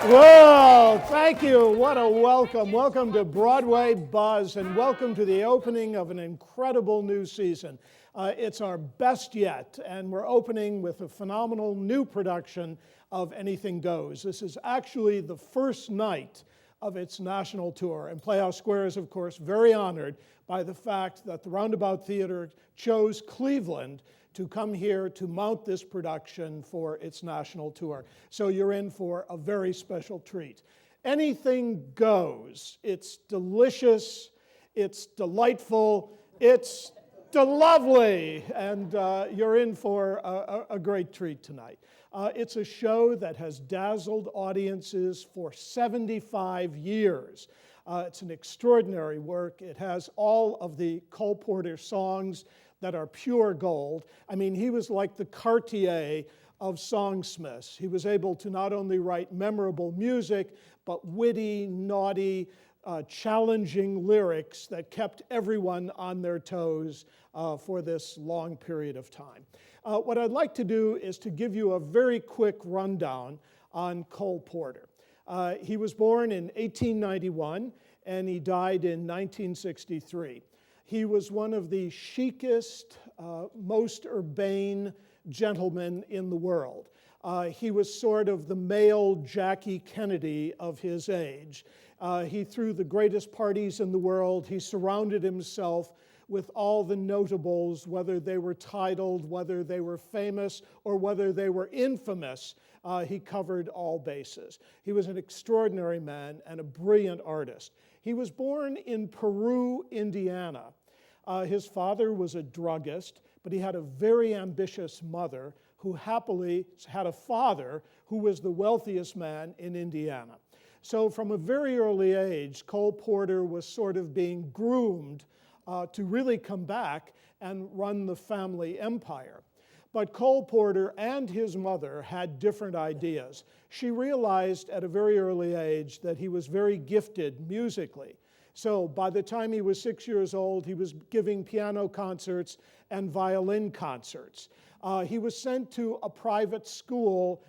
Well, thank you. What a welcome. Welcome to Broadway Buzz, and welcome to the opening of an incredible new season. It's our best yet, and we're opening with a phenomenal new production of Anything Goes. This is actually the first night of its national tour, and Playhouse Square is, of course, very honored by the fact that the Roundabout Theater chose Cleveland to come here to mount this production for its national tour. So you're in for a very special treat. Anything goes. It's delicious, it's delightful, it's lovely, and you're in for a great treat tonight. It's a show that has dazzled audiences for 75 years. It's an extraordinary work. It has all of the Cole Porter songs that are pure gold. I mean, he was like the Cartier of songsmiths. He was able to not only write memorable music, but witty, naughty, challenging lyrics that kept everyone on their toes for this long period of time. What I'd like to do is to give you a very quick rundown on Cole Porter. He was born in 1891 and he died in 1963. He was one of the chicest, most urbane gentlemen in the world. He was sort of the male Jackie Kennedy of his age. He threw the greatest parties in the world. He surrounded himself with all the notables, whether they were titled, whether they were famous, or whether they were infamous. He covered all bases. He was an extraordinary man and a brilliant artist. He was born in Peru, Indiana. His father was a druggist, but he had a very ambitious mother who happily had a father who was the wealthiest man in Indiana. So from a very early age, Cole Porter was sort of being groomed to really come back and run the family empire. But Cole Porter and his mother had different ideas. She realized at a very early age that he was very gifted musically. So by the time he was 6 years old, he was giving piano concerts and violin concerts. He was sent to a private school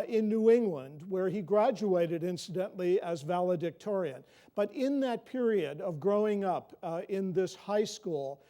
in New England, where he graduated, incidentally, as valedictorian. But in that period of growing up in this high school,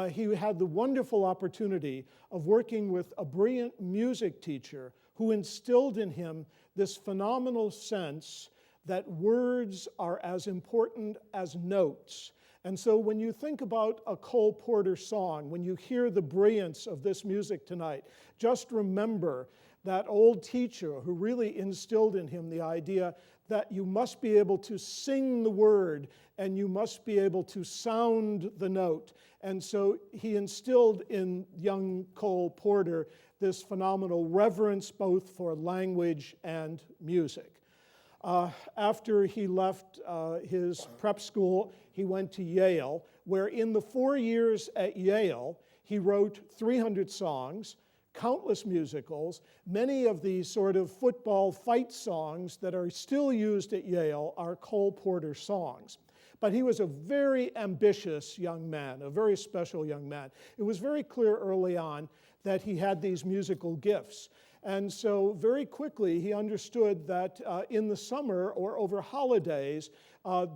he had the wonderful opportunity of working with a brilliant music teacher who instilled in him this phenomenal sense that words are as important as notes. And so when you think about a Cole Porter song, when you hear the brilliance of this music tonight, just remember that old teacher who really instilled in him the idea that you must be able to sing the word and you must be able to sound the note. And so he instilled in young Cole Porter this phenomenal reverence both for language and music. After he left his prep school, he went to Yale, where in the 4 years at Yale, he wrote 300 songs, countless musicals. Many of the sort of football fight songs that are still used at Yale are Cole Porter songs. But he was a very ambitious young man, a very special young man. It was very clear early on that he had these musical gifts. And so very quickly he understood that in the summer or over holidays,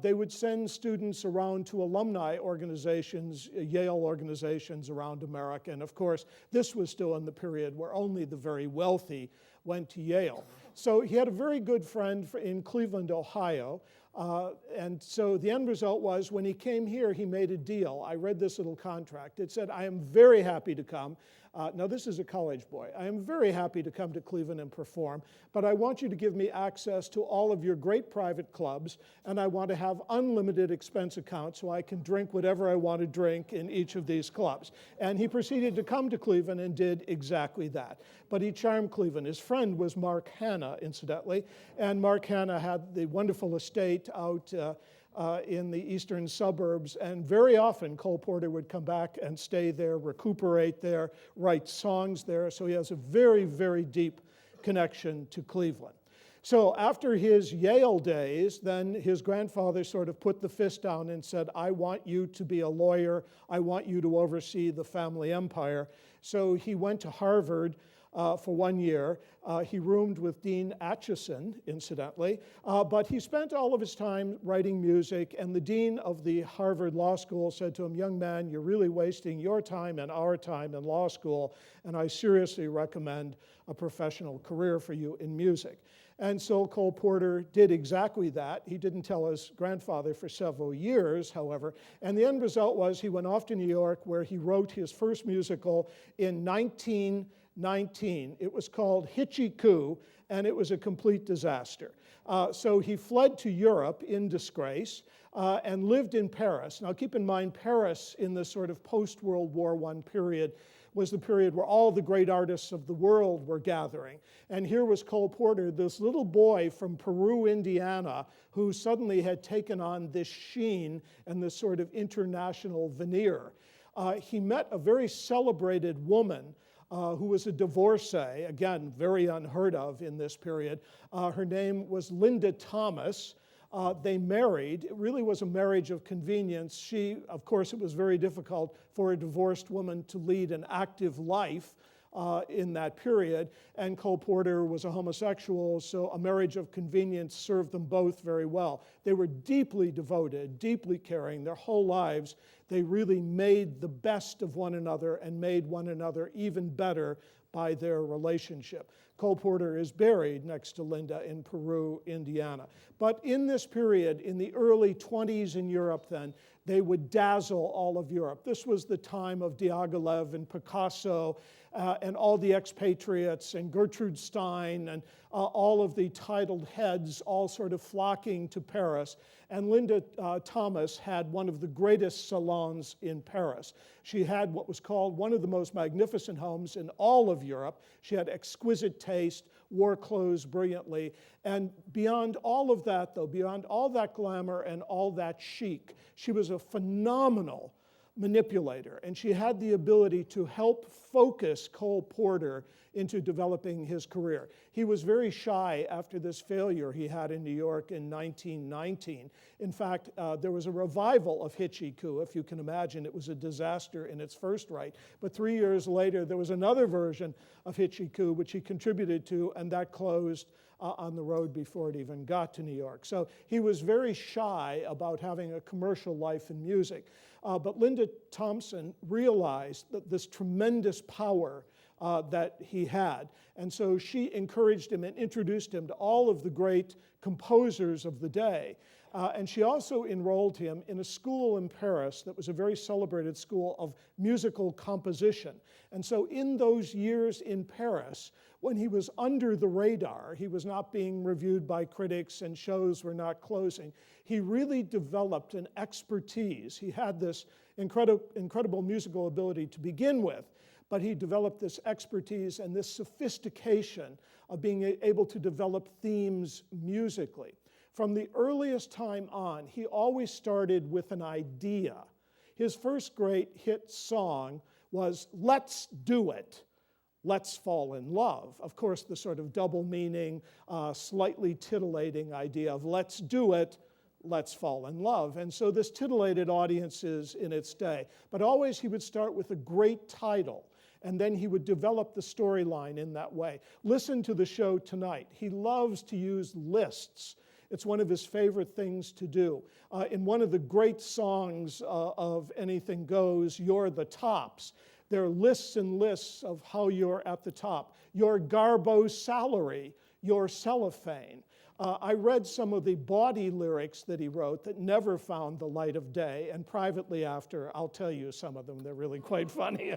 they would send students around to alumni organizations, Yale organizations around America. And of course, this was still in the period where only the very wealthy went to Yale. So he had a very good friend in Cleveland, Ohio. And so the end result was when he came here, he made a deal. I read this little contract. It said, I am very happy to come. Now this is a college boy. I am very happy to come to Cleveland and perform, but I want you to give me access to all of your great private clubs, and I want to have unlimited expense accounts so I can drink whatever I want to drink in each of these clubs. And he proceeded to come to Cleveland and did exactly that. But he charmed Cleveland. His friend was Mark Hanna, incidentally, and Mark Hanna had the wonderful estate out in the eastern suburbs, and very often Cole Porter would come back and stay there, recuperate there, write songs there, so he has a very, very deep connection to Cleveland. So after his Yale days, then his grandfather sort of put the fist down and said, I want you to be a lawyer, I want you to oversee the family empire. So he went to Harvard, for 1 year. He roomed with Dean Acheson, incidentally, but he spent all of his time writing music, and the dean of the Harvard Law School said to him, "Young man, you're really wasting your time and our time in law school, and I seriously recommend a professional career for you in music." And so Cole Porter did exactly that. He didn't tell his grandfather for several years, however, and the end result was he went off to New York, where he wrote his first musical in 1919. It was called Hitchy Coo, and it was a complete disaster. So he fled to Europe in disgrace and lived in Paris. Now keep in mind, Paris in the sort of post-World War I period was the period where all the great artists of the world were gathering. And here was Cole Porter, this little boy from Peru, Indiana, who suddenly had taken on this sheen and this sort of international veneer. He met a very celebrated woman who was a divorcee, again, very unheard of in this period. Her name was Linda Thomas. They married. It really was a marriage of convenience. Of course, it was very difficult for a divorced woman to lead an active life in that period, and Cole Porter was a homosexual, so a marriage of convenience served them both very well. They were deeply devoted, deeply caring. Their whole lives, they really made the best of one another and made one another even better by their relationship. Cole Porter is buried next to Linda in Peru, Indiana. But in this period, in the early 20s in Europe then, they would dazzle all of Europe. This was the time of Diaghilev and Picasso and all the expatriates and Gertrude Stein and all of the titled heads all sort of flocking to Paris. And Linda Thomas had one of the greatest salons in Paris. She had what was called one of the most magnificent homes in all of Europe. She had exquisite taste, wore clothes brilliantly. And beyond all of that, though, beyond all that glamour and all that chic, she was a phenomenal manipulator, and she had the ability to help focus Cole Porter into developing his career. He was very shy after this failure he had in New York in 1919. In fact, there was a revival of Hitchy Coo, if you can imagine. It was a disaster in its first right. But 3 years later, there was another version of Hitchy Coo, which he contributed to, and that closed on the road before it even got to New York. So he was very shy about having a commercial life in music. But Linda Thompson realized that this tremendous power that he had. And so she encouraged him and introduced him to all of the great composers of the day. And she also enrolled him in a school in Paris that was a very celebrated school of musical composition. And so in those years in Paris, when he was under the radar, he was not being reviewed by critics and shows were not closing, he really developed an expertise. He had this incredible musical ability to begin with, but he developed this expertise and this sophistication of being able to develop themes musically. From the earliest time on, he always started with an idea. His first great hit song was "Let's Do It, Let's Fall in Love." Of course, the sort of double meaning, slightly titillating idea of let's do it, let's fall in love. And so this titillated audiences in its day. But always he would start with a great title, and then he would develop the storyline in that way. Listen to the show tonight. He loves to use lists. It's one of his favorite things to do. In one of the great songs of Anything Goes, "You're the Tops," there are lists and lists of how you're at the top. Your Garbo salary, your cellophane. I read some of the bawdy lyrics that he wrote that never found the light of day, and privately after, I'll tell you some of them. They're really quite funny.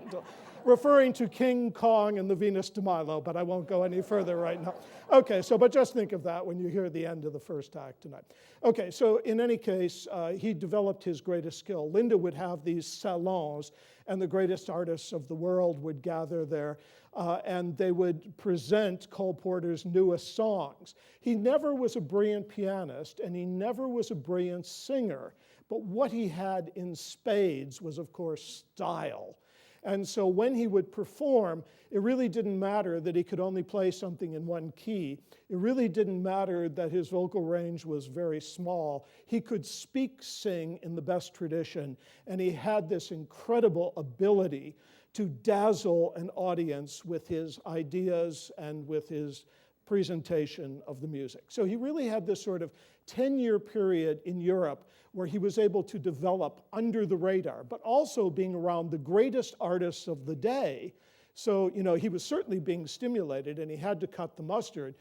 Referring to King Kong and the Venus de Milo, but I won't go any further right now. Okay, but just think of that when you hear the end of the first act tonight. Okay, so in any case, he developed his greatest skill. Linda would have these salons, and the greatest artists of the world would gather there, and they would present Cole Porter's newest songs. He never was a brilliant pianist, and he never was a brilliant singer, but what he had in spades was, of course, style. And so when he would perform, it really didn't matter that he could only play something in one key. It really didn't matter that his vocal range was very small. He could sing in the best tradition, and he had this incredible ability to dazzle an audience with his ideas and with his presentation of the music. So he really had this sort of 10-year period in Europe where he was able to develop under the radar, but also being around the greatest artists of the day. So, he was certainly being stimulated, and he had to cut the mustard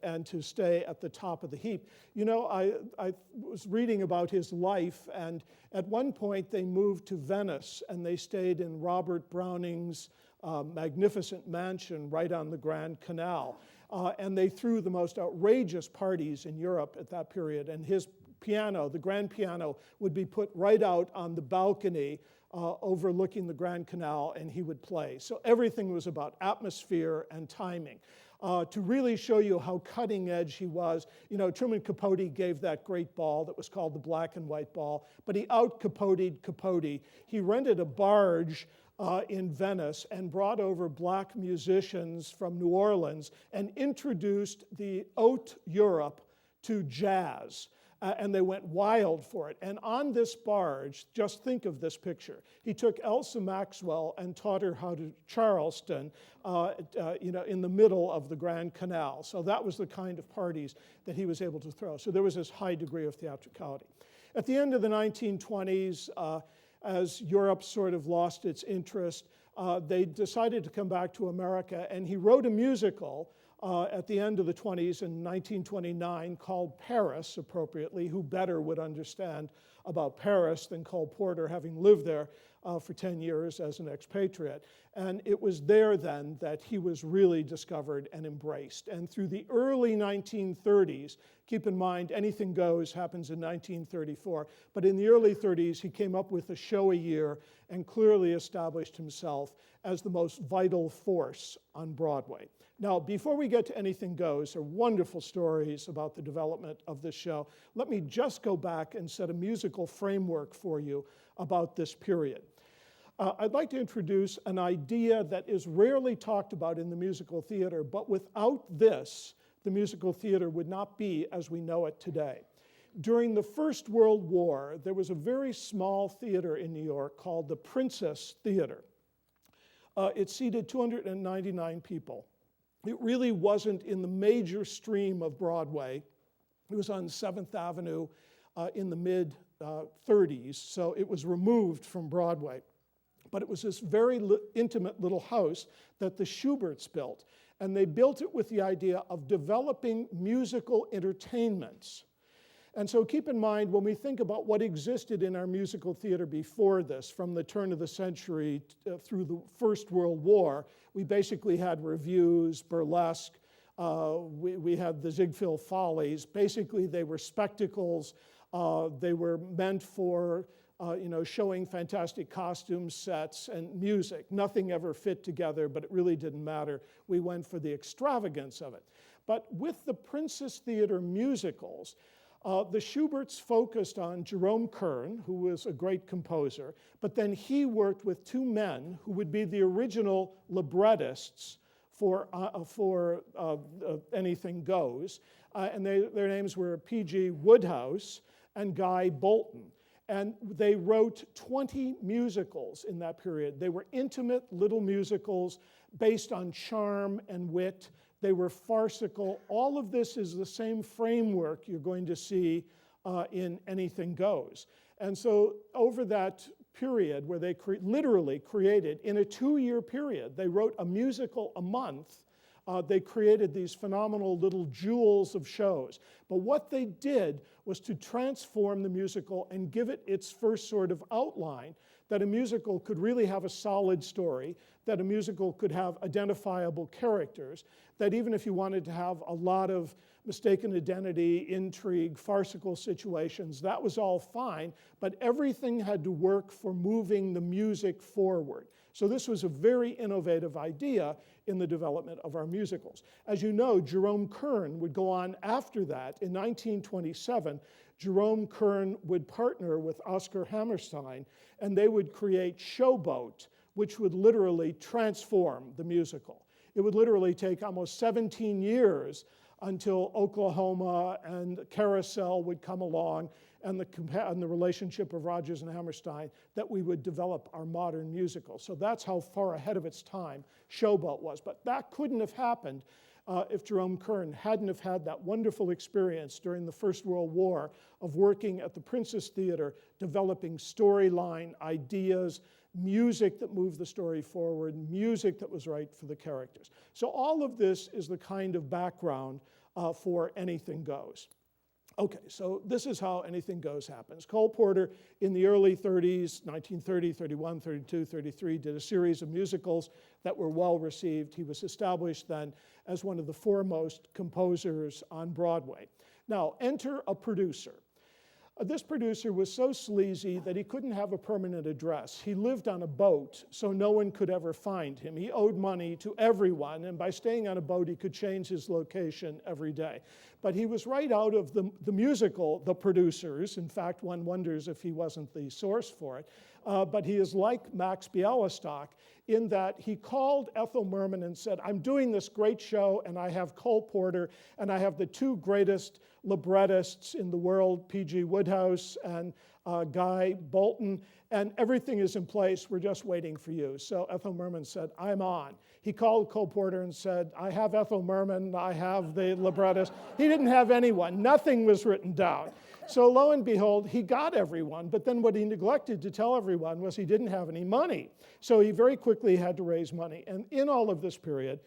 and to stay at the top of the heap. I was reading about his life, and at one point they moved to Venice, and they stayed in Robert Browning's magnificent mansion right on the Grand Canal. And they threw the most outrageous parties in Europe at that period, and his piano, the grand piano, would be put right out on the balcony overlooking the Grand Canal, and he would play. So everything was about atmosphere and timing. To really show you how cutting edge he was, Truman Capote gave that great ball that was called the Black and White Ball, but he out-Capote'd Capote. He rented a barge in Venice and brought over black musicians from New Orleans and introduced the haute Europe to jazz. And they went wild for it. And on this barge, just think of this picture. He took Elsa Maxwell and taught her how to Charleston, in the middle of the Grand Canal. So that was the kind of parties that he was able to throw. So there was this high degree of theatricality. At the end of the 1920s, as Europe sort of lost its interest, they decided to come back to America, and he wrote a musical at the end of the 20s in 1929 called Paris, appropriately. Who better would understand about Paris than Cole Porter, having lived there for 10 years as an expatriate. And it was there then that he was really discovered and embraced. And through the early 1930s, keep in mind, Anything Goes happens in 1934, but in the early 30s, he came up with a show a year and clearly established himself as the most vital force on Broadway. Now, before we get to Anything Goes, there are wonderful stories about the development of this show. Let me just go back and set a musical framework for you about this period. I'd like to introduce an idea that is rarely talked about in the musical theater, but without this, the musical theater would not be as we know it today. During the First World War, there was a very small theater in New York called the Princess Theater. It seated 299 people. It really wasn't in the major stream of Broadway. It was on 7th Avenue in the mid-30s, so it was removed from Broadway. But it was this very intimate little house that the Schuberts built. And they built it with the idea of developing musical entertainments. And so keep in mind, when we think about what existed in our musical theater before this, from the turn of the century through the First World War, we basically had revues, burlesque, we had the Ziegfeld Follies. Basically, they were spectacles. They were meant for showing fantastic costume sets and music. Nothing ever fit together, but it really didn't matter. We went for the extravagance of it. But with the Princess Theater musicals, the Schuberts focused on Jerome Kern, who was a great composer, but then he worked with two men who would be the original librettists for Anything Goes, and their names were P.G. Wodehouse and Guy Bolton. And they wrote 20 musicals in that period. They were intimate little musicals based on charm and wit. They were farcical. All of this is the same framework you're going to see in Anything Goes. And so over that period where they literally created, in a 2-year period, they wrote a musical a month. They created these phenomenal little jewels of shows. But what they did was to transform the musical and give it its first sort of outline, that a musical could really have a solid story, that a musical could have identifiable characters, that even if you wanted to have a lot of mistaken identity, intrigue, farcical situations, that was all fine, but everything had to work for moving the music forward. So this was a very innovative idea in the development of our musicals. As you know, Jerome Kern would go on after that. In 1927, Jerome Kern would partner with Oscar Hammerstein, and they would create Showboat, which would literally transform the musical. It would literally take almost 17 years until Oklahoma and Carousel would come along and the relationship of Rodgers and Hammerstein, that we would develop our modern musical. So that's how far ahead of its time Showboat was. But that couldn't have happened if Jerome Kern hadn't have had that wonderful experience during the First World War of working at the Princess Theater, developing storyline ideas, music that moved the story forward, music that was right for the characters. So all of this is the kind of background for Anything Goes. Okay, so this is how Anything Goes happens. Cole Porter, in the early 30s, 1930, 31, 32, 33, did a series of musicals that were well received. He was established then as one of the foremost composers on Broadway. Now, enter a producer. This producer was so sleazy that he couldn't have a permanent address. He lived on a boat, so no one could ever find him. He owed money to everyone, and by staying on a boat, he could change his location every day. But he was right out of the musical, The Producers. In fact, one wonders if he wasn't the source for it. But he is like Max Bialystock in that he called Ethel Merman and said, I'm doing this great show, and I have Cole Porter, and I have the two greatest librettists in the world, P.G. Wodehouse and Guy Bolton, and everything is in place. We're just waiting for you. So Ethel Merman said, I'm on. He called Cole Porter and said, I have Ethel Merman, I have the librettist. He didn't have anyone. Nothing was written down. So lo and behold, he got everyone, but then what he neglected to tell everyone was he didn't have any money. So he very quickly had to raise money. And in all of this period,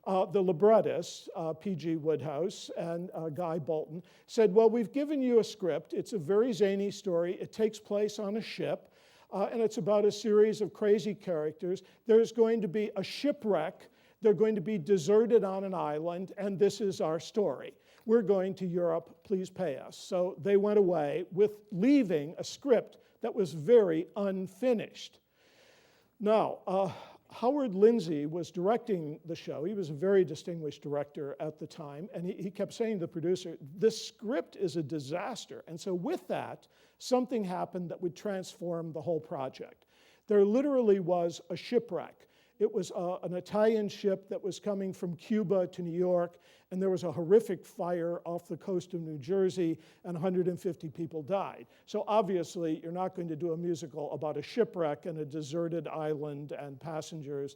the librettists, P.G. Wodehouse and Guy Bolton, said, well, we've given you a script. It's a very zany story. It takes place on a ship, and it's about a series of crazy characters. There's going to be a shipwreck. They're going to be deserted on an island, and this is our story. We're going to Europe. Please pay us. So they went away with leaving a script that was very unfinished. Now, Howard Lindsay was directing the show. He was a very distinguished director at the time, and he kept saying to the producer, this script is a disaster. And so with that, something happened that would transform the whole project. There literally was a shipwreck. It was an Italian ship that was coming from Cuba to New York, and there was a horrific fire off the coast of New Jersey, and 150 people died. So obviously, you're not going to do a musical about a shipwreck and a deserted island and passengers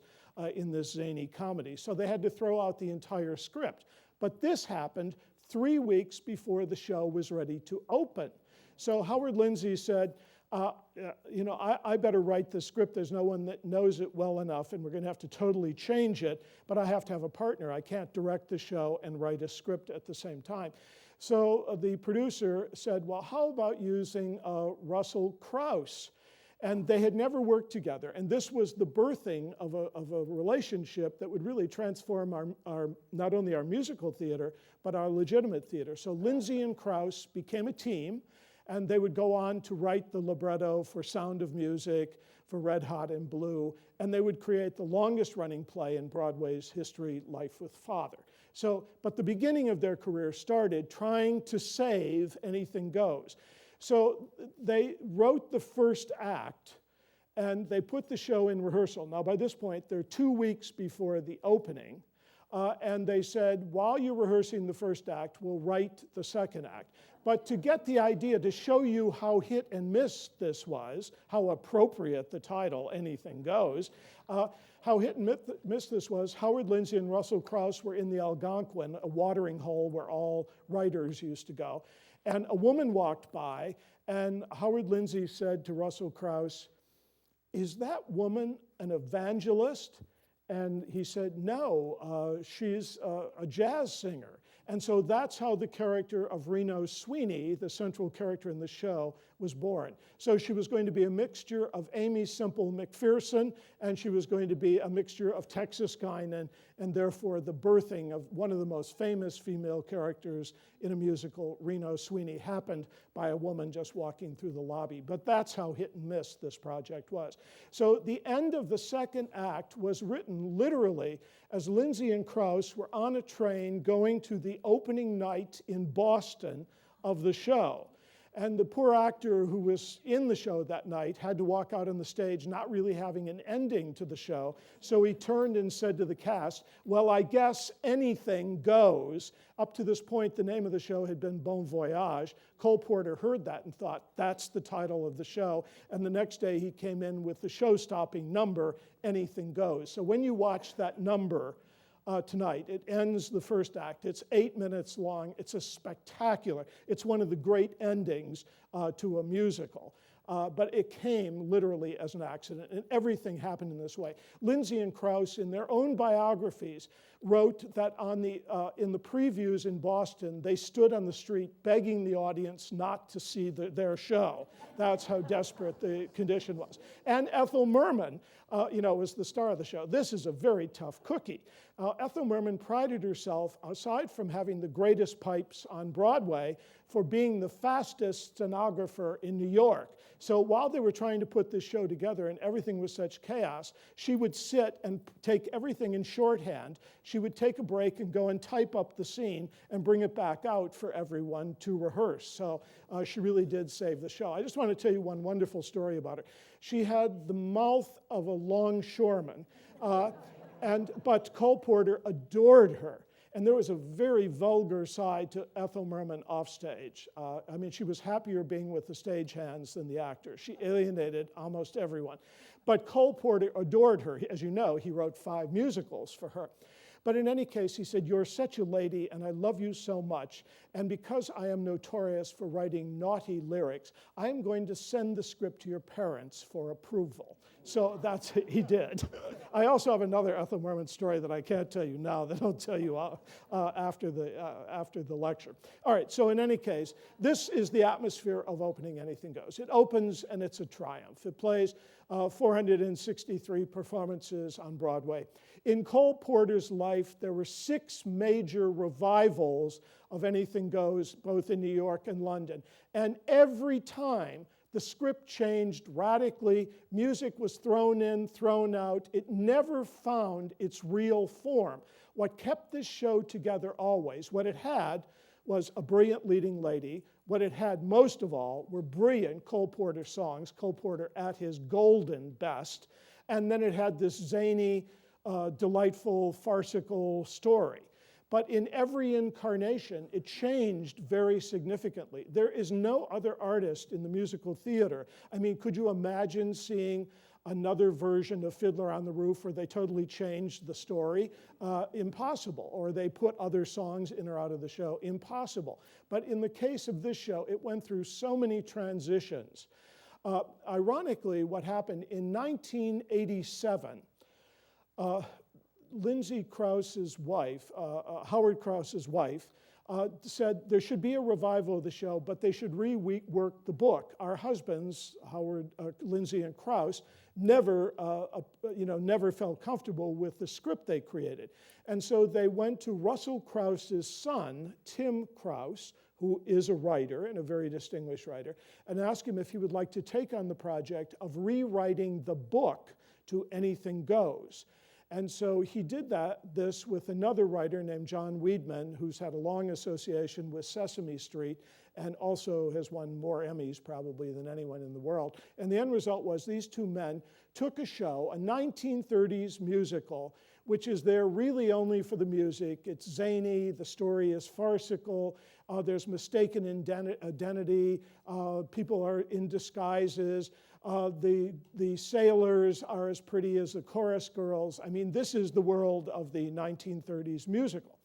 in this zany comedy. So they had to throw out the entire script. But this happened 3 weeks before the show was ready to open. So Howard Lindsay said, I better write the script. There's no one that knows it well enough, and we're going to have to totally change it, but I have to have a partner. I can't direct the show and write a script at the same time. So the producer said, well, how about using Russell Crouse? And they had never worked together, and this was the birthing of a relationship that would really transform our not only our musical theater, but our legitimate theater. So Lindsay and Crouse became a team, and they would go on to write the libretto for Sound of Music, for Red Hot and Blue, and they would create the longest running play in Broadway's history, Life with Father. So, but the beginning of their career started trying to save Anything Goes. So they wrote the first act, and they put the show in rehearsal. Now by this point, they're 2 weeks before the opening, and they said, while you're rehearsing the first act, we'll write the second act. But to get the idea, to show you how hit and miss this was, how appropriate the title, Anything Goes, how hit and miss this was, Howard Lindsay and Russell Crouse were in the Algonquin, a watering hole where all writers used to go. And a woman walked by, and Howard Lindsay said to Russell Crouse, is that woman an evangelist? And he said, no, she's a jazz singer. And so that's how the character of Reno Sweeney, the central character in the show, was born. So she was going to be a mixture of Amy Semple McPherson, and she was going to be a mixture of Texas Guinan, and therefore the birthing of one of the most famous female characters in a musical, Reno Sweeney, happened by a woman just walking through the lobby. But that's how hit and miss this project was. So the end of the second act was written literally as Lindsay and Crouse were on a train going to the opening night in Boston of the show. And the poor actor who was in the show that night had to walk out on the stage not really having an ending to the show. So he turned and said to the cast, well, I guess anything goes. Up to this point, the name of the show had been Bon Voyage. Cole Porter heard that and thought, that's the title of the show. And the next day he came in with the show-stopping number, Anything Goes. So when you watch that number tonight, it ends the first act. It's 8 minutes long. It's a spectacular, it's one of the great endings to a musical. But it came literally as an accident, and everything happened in this way. Lindsay and Krause, in their own biographies, wrote that in the previews in Boston, they stood on the street begging the audience not to see their show. That's how desperate the condition was. And Ethel Merman, was the star of the show. This is a very tough cookie. Ethel Merman prided herself, aside from having the greatest pipes on Broadway, for being the fastest stenographer in New York. So while they were trying to put this show together and everything was such chaos, she would sit and take everything in shorthand. She would take a break and go and type up the scene and bring it back out for everyone to rehearse. So she really did save the show. I just want to tell you one wonderful story about her. She had the mouth of a longshoreman, but Cole Porter adored her. And there was a very vulgar side to Ethel Merman offstage. She was happier being with the stagehands than the actors. She alienated almost everyone. But Cole Porter adored her. As you know, he wrote 5 musicals for her. But in any case, he said, you're such a lady, and I love you so much. And because I am notorious for writing naughty lyrics, I am going to send the script to your parents for approval. So that's what he did. I also have another Ethel Merman story that I can't tell you now, that I'll tell you after the lecture. All right, so in any case, this is the atmosphere of Opening Anything Goes. It opens and it's a triumph. It plays 463 performances on Broadway. In Cole Porter's life, there were 6 major revivals of Anything Goes, both in New York and London. And every time, the script changed radically. Music was thrown in, thrown out. It never found its real form. What kept this show together always, what it had was a brilliant leading lady. What it had most of all were brilliant Cole Porter songs, Cole Porter at his golden best. And then it had this zany, delightful, farcical story. But in every incarnation, it changed very significantly. There is no other artist in the musical theater. Could you imagine seeing another version of Fiddler on the Roof where they totally changed the story? Impossible. Or they put other songs in or out of the show? Impossible. But in the case of this show, it went through so many transitions. Ironically, what happened in 1987, Lindsay Krause's wife, Howard Krause's wife, said there should be a revival of the show, but they should rework the book. Our husbands, Lindsay and Krause, never felt comfortable with the script they created. And so they went to Russell Krause's son, Tim Krause, who is a writer and a very distinguished writer, and asked him if he would like to take on the project of rewriting the book to Anything Goes. And so he did this with another writer named John Weidman, who's had a long association with Sesame Street and also has won more Emmys probably than anyone in the world. And the end result was these 2 men took a show, a 1930s musical, which is there really only for the music. It's zany, the story is farcical, there's mistaken identity, people are in disguises. The sailors are as pretty as the chorus girls. This is the world of the 1930s musical.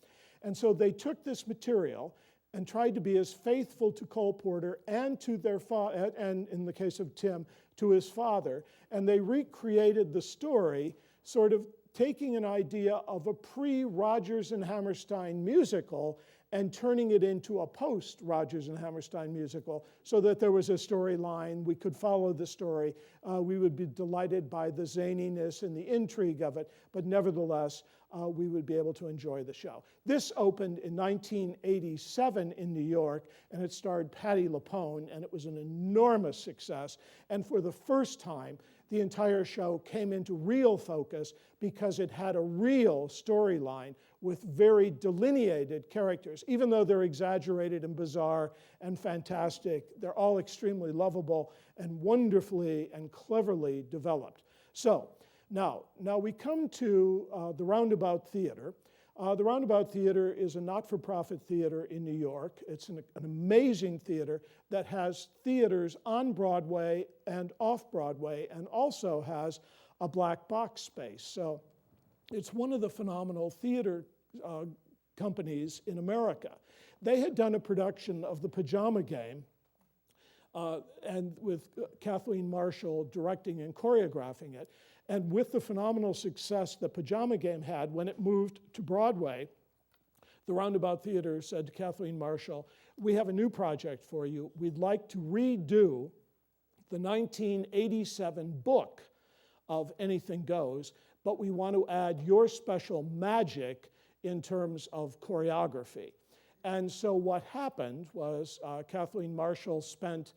And so they took this material and tried to be as faithful to Cole Porter and to their father, and in the case of Tim, to his father. And they recreated the story, sort of taking an idea of a pre-Rodgers and Hammerstein musical and turning it into a post-Rodgers and Hammerstein musical so that there was a storyline, we could follow the story, we would be delighted by the zaniness and the intrigue of it, but nevertheless, we would be able to enjoy the show. This opened in 1987 in New York, and it starred Patti LuPone, and it was an enormous success. And for the first time, the entire show came into real focus because it had a real storyline with very delineated characters. Even though they're exaggerated and bizarre and fantastic, they're all extremely lovable and wonderfully and cleverly developed. So now we come to the Roundabout Theater. The Roundabout Theater is a not-for-profit theater in New York. It's an amazing theater that has theaters on Broadway and off Broadway, and also has a black box space. So it's one of the phenomenal theater companies in America. They had done a production of The Pajama Game, and with Kathleen Marshall directing and choreographing it. And with the phenomenal success that Pajama Game had when it moved to Broadway, the Roundabout Theater said to Kathleen Marshall, "We have a new project for you. We'd like to redo the 1987 book of Anything Goes, but we want to add your special magic in terms of choreography." And so what happened was Kathleen Marshall spent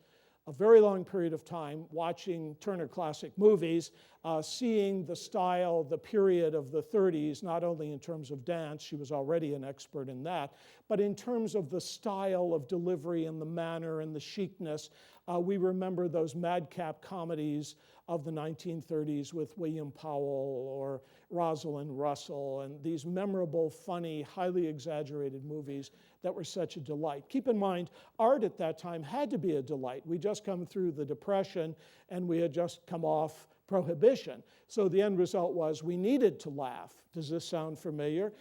a very long period of time watching Turner Classic Movies, seeing the style, the period of the 30s, not only in terms of dance, she was already an expert in that, but in terms of the style of delivery and the manner and the chicness. We remember those madcap comedies of the 1930s with William Powell or Rosalind Russell, and these memorable, funny, highly exaggerated movies that were such a delight. Keep in mind, art at that time had to be a delight. We just come through the Depression, and we had just come off Prohibition. So the end result was we needed to laugh. Does this sound familiar?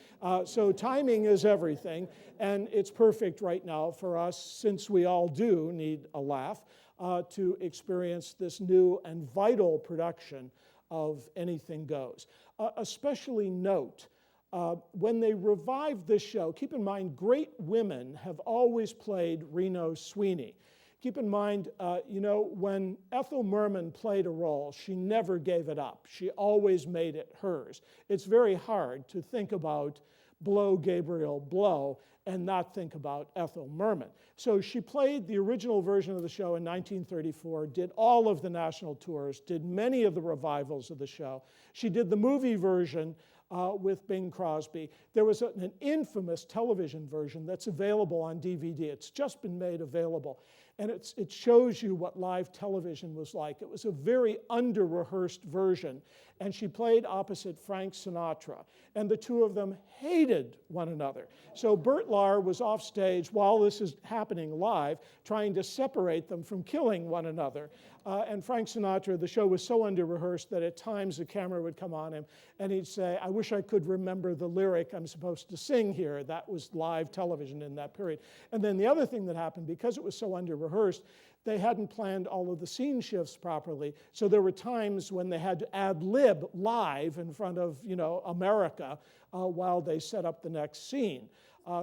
So timing is everything, and it's perfect right now for us, since we all do need a laugh, to experience this new and vital production of Anything Goes. Especially note, when they revived this show, keep in mind, great women have always played Reno Sweeney. Keep in mind, when Ethel Merman played a role, she never gave it up. She always made it hers. It's very hard to think about Blow, Gabriel, Blow, and not think about Ethel Merman. So she played the original version of the show in 1934, did all of the national tours, did many of the revivals of the show. She did the movie version with Bing Crosby. There was an infamous television version that's available on DVD. It's just been made available. And it shows you what live television was like. It was a very under-rehearsed version. And she played opposite Frank Sinatra. And the two of them hated one another. So Bert Lahr was off stage while this is happening live, trying to separate them from killing one another. And Frank Sinatra, the show was so under-rehearsed that at times the camera would come on him and he'd say, "I wish I could remember the lyric I'm supposed to sing here." That was live television in that period. And then the other thing that happened, because it was so under-rehearsed, they hadn't planned all of the scene shifts properly. So there were times when they had to ad-lib live in front of, America while they set up the next scene.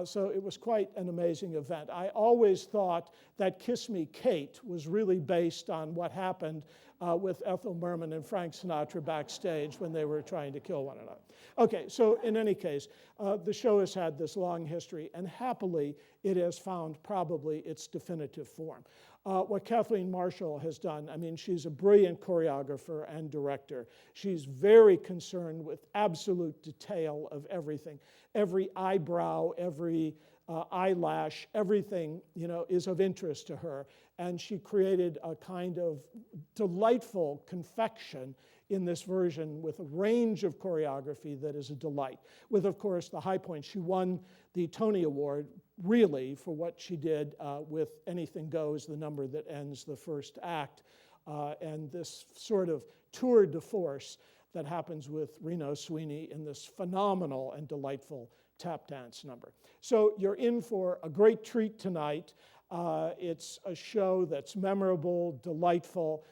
So it was quite an amazing event. I always thought that Kiss Me, Kate was really based on what happened with Ethel Merman and Frank Sinatra backstage when they were trying to kill one another. Okay, so in any case, the show has had this long history, and happily it has found probably its definitive form. What Kathleen Marshall has done, she's a brilliant choreographer and director. She's very concerned with absolute detail of everything. Every eyebrow, every eyelash, everything, is of interest to her. And she created a kind of delightful confection in this version with a range of choreography that is a delight. With, of course, the high point. She won the Tony Award, really, for what she did with Anything Goes, the number that ends the first act, and this sort of tour de force that happens with Reno Sweeney in this phenomenal and delightful tap dance number. So you're in for a great treat tonight. It's a show that's memorable, delightful.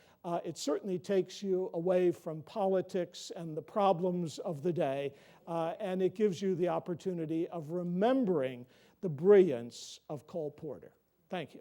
It certainly takes you away from politics and the problems of the day, and it gives you the opportunity of remembering the brilliance of Cole Porter. Thank you.